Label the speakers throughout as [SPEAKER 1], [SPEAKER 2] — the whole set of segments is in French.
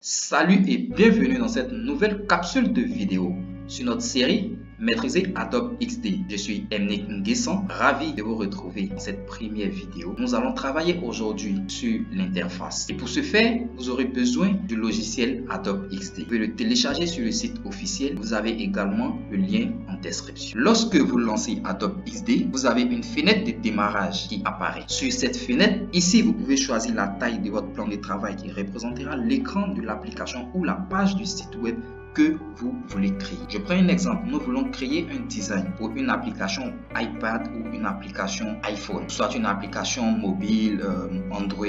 [SPEAKER 1] Salut et bienvenue dans cette nouvelle capsule de vidéo sur notre série Maîtriser Adobe XD. Je suis Mnik Nguessan, ravi de vous retrouver dans cette première vidéo. Nous allons travailler aujourd'hui sur l'interface. Et pour ce faire, vous aurez besoin du logiciel Adobe XD. Vous pouvez le télécharger sur le site officiel. Vous avez également le lien en description. Lorsque vous lancez Adobe XD, vous avez une fenêtre de démarrage qui apparaît. Sur cette fenêtre, ici, vous pouvez choisir la taille de votre plan de travail qui représentera l'écran de l'application ou la page du site web que vous voulez créer. Je prends un exemple. Nous voulons créer un design pour une application iPad ou une application iPhone, soit une application mobile, Android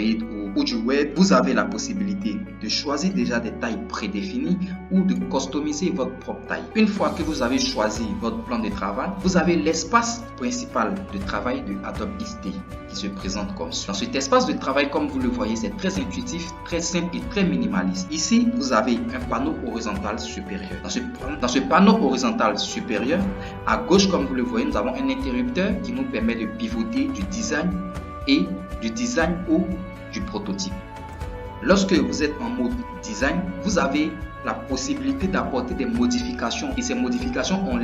[SPEAKER 1] ou du web. Vous avez la possibilité de choisir déjà des tailles prédéfinies ou de customiser votre propre taille. Une fois que vous avez choisi votre plan de travail, vous avez l'espace principal de travail de Adobe XD qui se présente comme ça. Dans cet espace de travail, comme vous le voyez, c'est très intuitif, très simple et très minimaliste. Ici, vous avez un panneau horizontal supérieur. Dans ce panneau horizontal supérieur, à gauche, comme vous le voyez, nous avons un interrupteur qui nous permet de pivoter du design ou du prototype. Lorsque vous êtes en mode design, vous avez la possibilité d'apporter des modifications et ces modifications ont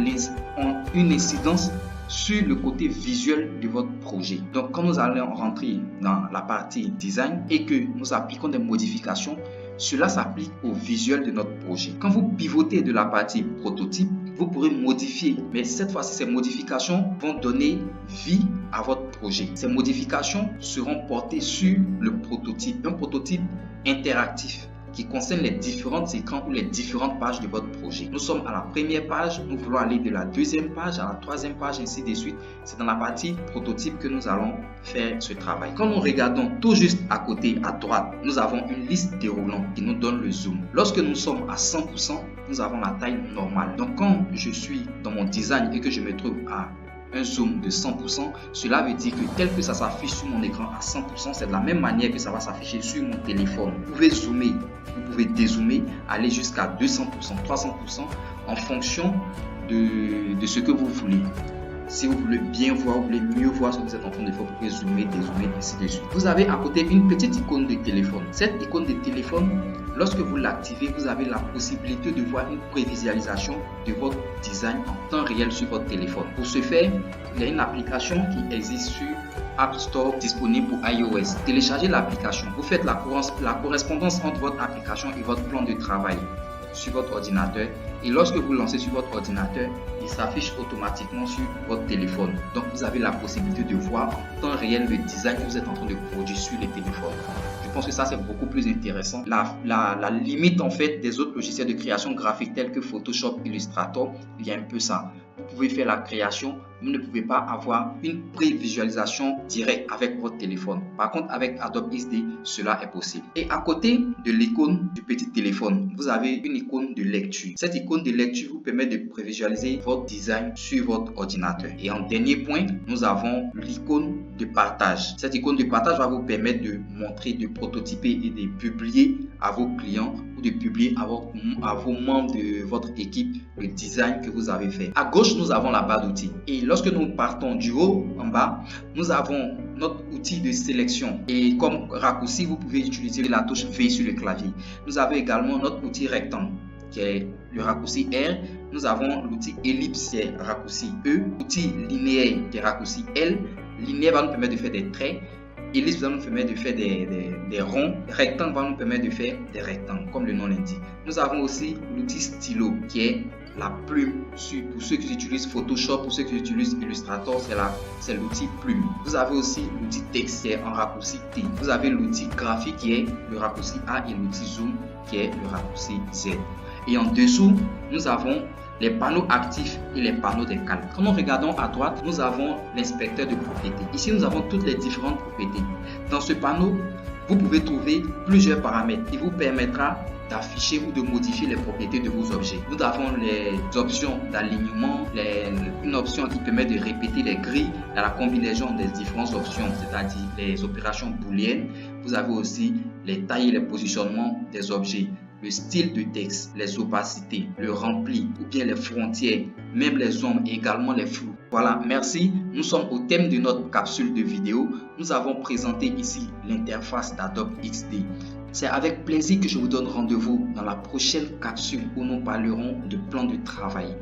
[SPEAKER 1] une incidence sur le côté visuel de votre projet. Donc, quand nous allons rentrer dans la partie design et que nous appliquons des modifications, cela s'applique au visuel de notre projet. Quand vous pivotez de la partie prototype, vous pourrez modifier, mais cette fois-ci, ces modifications vont donner vie à votre projet. Ces modifications seront portées sur le prototype, un prototype interactif qui concerne les différents écrans ou les différentes pages de votre projet. Nous sommes à la première page, nous voulons aller de la deuxième page à la troisième page, ainsi de suite. C'est dans la partie prototype que nous allons faire ce travail. Quand nous regardons tout juste à côté, à droite, nous avons une liste déroulante qui nous donne le zoom. Lorsque nous sommes à 100%, nous avons la taille normale. Donc quand je suis dans mon design et que je me trouve à un zoom de 100%, cela veut dire que tel que ça s'affiche sur mon écran à 100%, c'est de la même manière que ça va s'afficher sur mon téléphone. Vous pouvez zoomer, vous pouvez dézoomer, aller jusqu'à 200%, 300% en fonction de ce que vous voulez. Si vous voulez bien voir, vous voulez mieux voir ce que vous êtes en train de faire, vous pouvez zoomer, dézoomer, ainsi de suite. Vous avez à côté une petite icône de téléphone. Cette icône de téléphone, lorsque vous l'activez, vous avez la possibilité de voir une prévisualisation de votre design en temps réel sur votre téléphone. Pour ce faire, il y a une application qui existe sur App Store disponible pour iOS. Téléchargez l'application. Vous faites la correspondance entre votre application et votre plan de travail sur votre ordinateur, et lorsque vous lancez sur votre ordinateur, il s'affiche automatiquement sur votre téléphone. Donc vous avez la possibilité de voir en temps réel le design que vous êtes en train de produire sur les téléphones. Je pense que ça, c'est beaucoup plus intéressant. La limite en fait des autres logiciels de création graphique tels que Photoshop, Illustrator, il y a un peu ça. Vous pouvez faire la création, vous ne pouvez pas avoir une prévisualisation directe avec votre téléphone. Par contre, avec Adobe XD, cela est possible. Et à côté de l'icône du petit téléphone, vous avez une icône de lecture. Cette icône de lecture vous permet de prévisualiser votre design sur votre ordinateur. Et en dernier point, nous avons l'icône de partage. Cette icône de partage va vous permettre de montrer, de prototyper et de publier à vos clients ou de publier à vos membres de votre équipe le design que vous avez fait. À gauche, nous avons la barre d'outils. Et lorsque nous partons du haut en bas, nous avons notre outil de sélection. Et comme raccourci, vous pouvez utiliser la touche V sur le clavier. Nous avons également notre outil rectangle, qui est le raccourci R. Nous avons l'outil ellipse, qui est raccourci E. L'outil linéaire, qui est raccourci L. Linéaire va nous permettre de faire des traits. Ellipse va nous permettre de faire des ronds. Rectangle va nous permettre de faire des rectangles, comme le nom l'indique. Nous avons aussi l'outil stylo, qui est la plume. Pour ceux qui utilisent Photoshop, pour ceux qui utilisent Illustrator, c'est l'outil plume. Vous avez aussi l'outil texte qui est en raccourci T. Vous avez l'outil graphique qui est le raccourci A et l'outil zoom qui est le raccourci Z. Et en dessous, nous avons les panneaux actifs et les panneaux des calques. Quand nous regardons à droite, nous avons l'inspecteur de propriétés. Ici, nous avons toutes les différentes propriétés. Dans ce panneau, vous pouvez trouver plusieurs paramètres qui vous permettra d'afficher ou de modifier les propriétés de vos objets. Nous avons les options d'alignement, une option qui permet de répéter les grilles dans la combinaison des différentes options, c'est-à-dire les opérations booléennes. Vous avez aussi les tailles et les positionnements des objets, le style de texte, les opacités, le rempli ou bien les frontières, même les ombres et également les flous. Voilà, merci. Nous sommes au thème de notre capsule de vidéo. Nous avons présenté ici l'interface d'Adobe XD. C'est avec plaisir que je vous donne rendez-vous dans la prochaine capsule où nous parlerons de plan de travail.